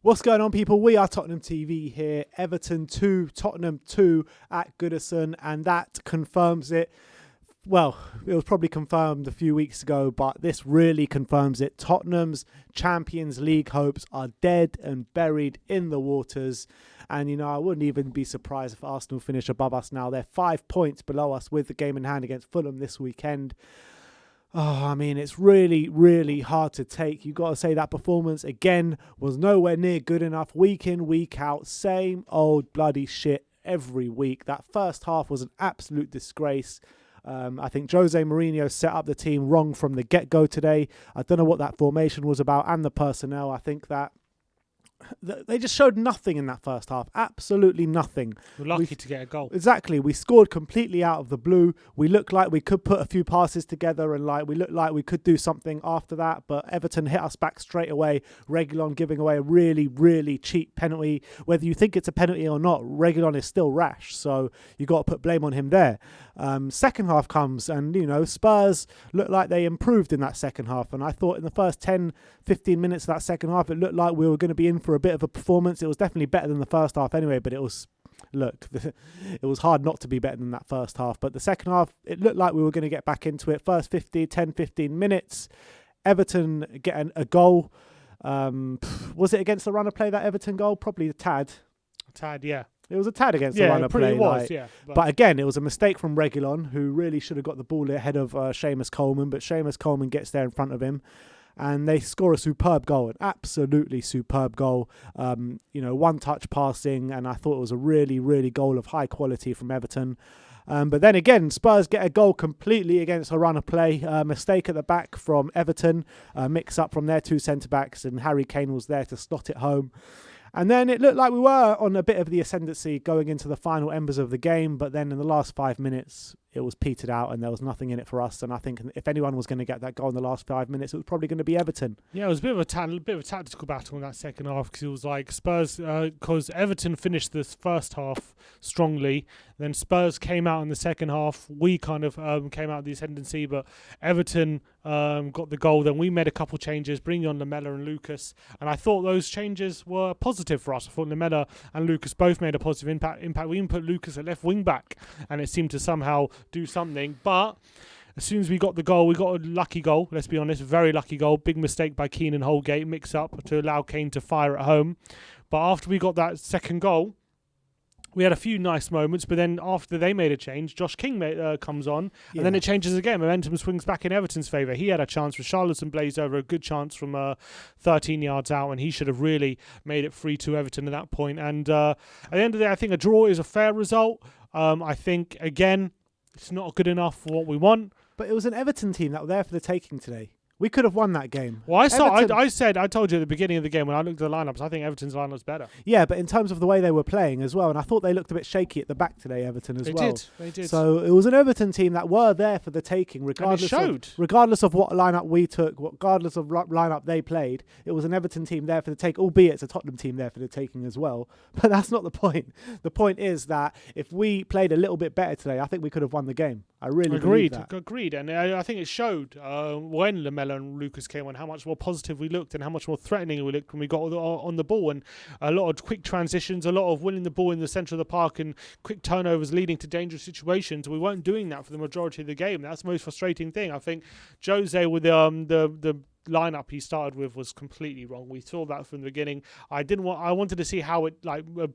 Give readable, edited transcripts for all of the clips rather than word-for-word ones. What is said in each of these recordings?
What's going on, people? We are Tottenham TV here. Everton 2, Tottenham 2 at Goodison, and that confirms it. Well, it was probably confirmed a few weeks ago, but this really confirms it. Tottenham's Champions League hopes are dead and buried in the waters. And, I wouldn't even be surprised if Arsenal finish above us now. They're 5 points below us with the game in hand against Fulham this weekend. It's really, really hard to take. You've got to say that performance, again, was nowhere near good enough. Week in, week out, same old bloody shit every week. That first half was an absolute disgrace. I think Jose Mourinho set up the team wrong from the get-go today. I don't know what that formation was about and the personnel. I think that they just showed nothing in that first half. Absolutely nothing. We're lucky to get a goal. Exactly. We scored completely out of the blue. We looked like we could put a few passes together and we looked like we could do something after that. But Everton hit us back straight away. Reguilon giving away a really, really cheap penalty. Whether you think it's a penalty or not, Reguilon is still rash. So you got to put blame on him there. Second half comes and, Spurs looked like they improved in that second half. And I thought in the first 10, 15 minutes of that second half, it looked like we were going to be in for a bit of a performance. It was definitely better than the first half anyway, but it was hard not to be better than that first half. But the second half, it looked like we were going to get back into it. First 10, 15 minutes, Everton get a goal. Was it against the runner play, that Everton goal? Probably a tad. A tad, yeah. It was a tad against the runner play. It was, yeah. But again, it was a mistake from Reguilon, who really should have got the ball ahead of Seamus Coleman, but Seamus Coleman gets there in front of him. And they score a superb goal, an absolutely superb goal. One-touch passing, and I thought it was a really, really goal of high quality from Everton. But then again, Spurs get a goal completely against a run of play. Mistake at the back from Everton, mix up from their two centre-backs, and Harry Kane was there to slot it home. And then it looked like we were on a bit of the ascendancy going into the final embers of the game, but then in the last 5 minutes, it was petered out and there was nothing in it for us. And I think if anyone was going to get that goal in the last 5 minutes, it was probably going to be Everton. Yeah, it was a bit of a tactical battle in that second half, because it was like Spurs, because Everton finished this first half strongly, then Spurs came out in the second half. We kind of came out of the ascendancy, but Everton got the goal. Then we made a couple changes, bringing on Lamela and Lucas, and I thought those changes were positive for us. I thought Lamela and Lucas both made a positive impact. We even put Lucas at left wing back, and it seemed to somehow do something. But as soon as we got the goal, we got a lucky goal, let's be honest, very lucky goal. Big mistake by Keane and Holgate, mix up to allow Kane to fire at home. But after we got that second goal, we had a few nice moments, but then after they made a change, Josh King comes on, and then it changes again. Momentum swings back in Everton's favour. He had a chance with Charlton blazed over, a good chance from 13 yards out, and he should have really made it 3-2 Everton at that point. And at the end of the day, I think a draw is a fair result. I think, again, it's not good enough for what we want. But it was an Everton team that were there for the taking today. We could have won that game. Well, I told you at the beginning of the game when I looked at the lineups, I think Everton's lineup's better. Yeah, but in terms of the way they were playing as well, and I thought they looked a bit shaky at the back today, Everton as well. They did. So it was an Everton team that were there for the taking, regardless of what lineup we took, regardless of lineup they played. It was an Everton team there for the take, albeit it's a Tottenham team there for the taking as well. But that's not the point. The point is that if we played a little bit better today, I think we could have won the game. I really believe that. Agreed. And I think it showed when Lamela and Lucas came on how much more positive we looked and how much more threatening we looked when we got on the ball, and a lot of quick transitions, a lot of winning the ball in the centre of the park and quick turnovers leading to dangerous situations. We weren't doing that for the majority of the game. That's the most frustrating thing. I think Jose with the lineup he started with was completely wrong. We saw that from the beginning. I wanted to see how it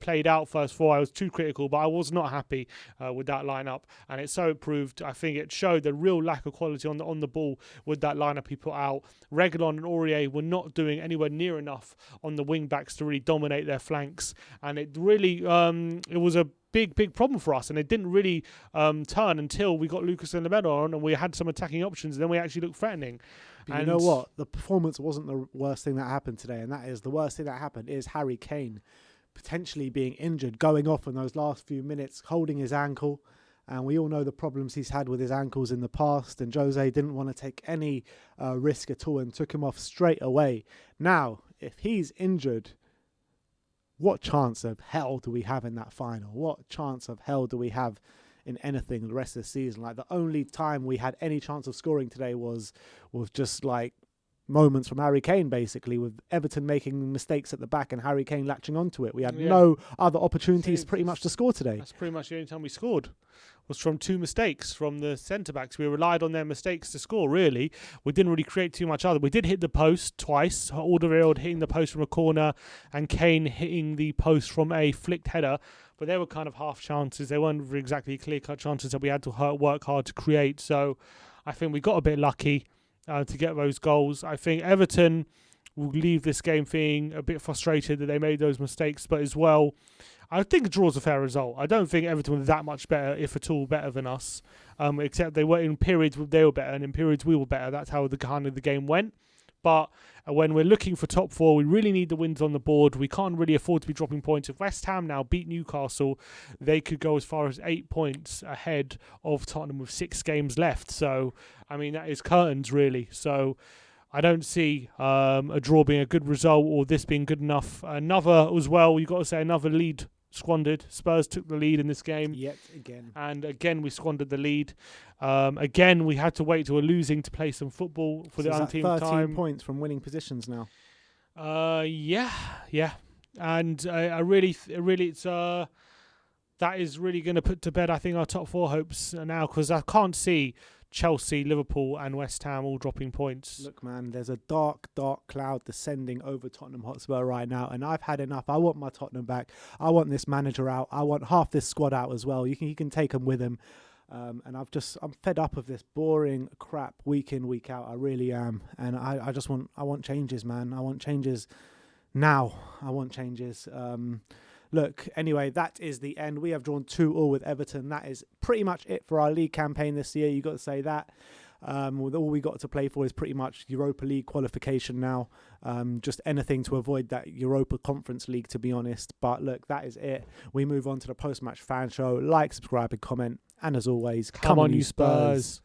played out first four. I was too critical, but I was not happy with that lineup, and it so proved. I think it showed the real lack of quality on the ball with that lineup he put out. Reguilon and Aurier were not doing anywhere near enough on the wing backs to really dominate their flanks, and it really it was a big problem for us, and it didn't really turn until we got Lucas and Lamela on and we had some attacking options, and then we actually looked threatening. But you know what? The performance wasn't the worst thing that happened today, and that is the worst thing that happened is Harry Kane potentially being injured, going off in those last few minutes, holding his ankle. And we all know the problems he's had with his ankles in the past, and Jose didn't want to take any risk at all and took him off straight away. Now, if he's injured, what chance of hell do we have in that final? What chance of hell do we have in anything the rest of the season? Like, the only time we had any chance of scoring today was just like moments from Harry Kane, basically, with Everton making mistakes at the back and Harry Kane latching onto it. We had no other opportunities pretty much to score today. That's pretty much the only time we scored. Was from 2 mistakes from the centre-backs. We relied on their mistakes to score, really. We didn't really create too much other. We did hit the post twice. Alderweireld hitting the post from a corner and Kane hitting the post from a flicked header. But they were kind of half chances. They weren't exactly clear-cut chances that we had to work hard to create. So I think we got a bit lucky to get those goals. I think Everton will leave this game feeling a bit frustrated that they made those mistakes. But as well, I think a draw is a fair result. I don't think Everton were that much better, if at all, better than us. Except they were in periods they were better, and in periods we were better. That's how the game went. But when we're looking for top 4, we really need the wins on the board. We can't really afford to be dropping points. If West Ham now beat Newcastle, they could go as far as 8 points ahead of Tottenham with 6 games left. So, I mean, that is curtains, really. So I don't see a draw being a good result or this being good enough. Another, as well, you've got to say, another lead squandered. Spurs took the lead in this game. Yet again. And again, we squandered the lead. Again, we had to wait till we're losing to play some football for the umpteenth time. 13 points from winning positions now. Yeah. And I really, it's that is really going to put to bed, I think, our top 4 hopes now, because I can't see Chelsea, Liverpool and West Ham all dropping points. Look, man, there's a dark, dark cloud descending over Tottenham Hotspur right now, and I've had enough. I want my Tottenham back. I want this manager out. I want half this squad out as well. He can take them with him. And I'm fed up of this boring crap week in, week out. I really am. And I want changes, man. I want changes now. I want changes. Look, anyway, that is the end. We have drawn 2-2 with Everton. That is pretty much it for our league campaign this year. You've got to say that. All we got to play for is pretty much Europa League qualification now. Just anything to avoid that Europa Conference League, to be honest. But look, that is it. We move on to the post-match fan show. Like, subscribe and comment. And as always, come on you Spurs.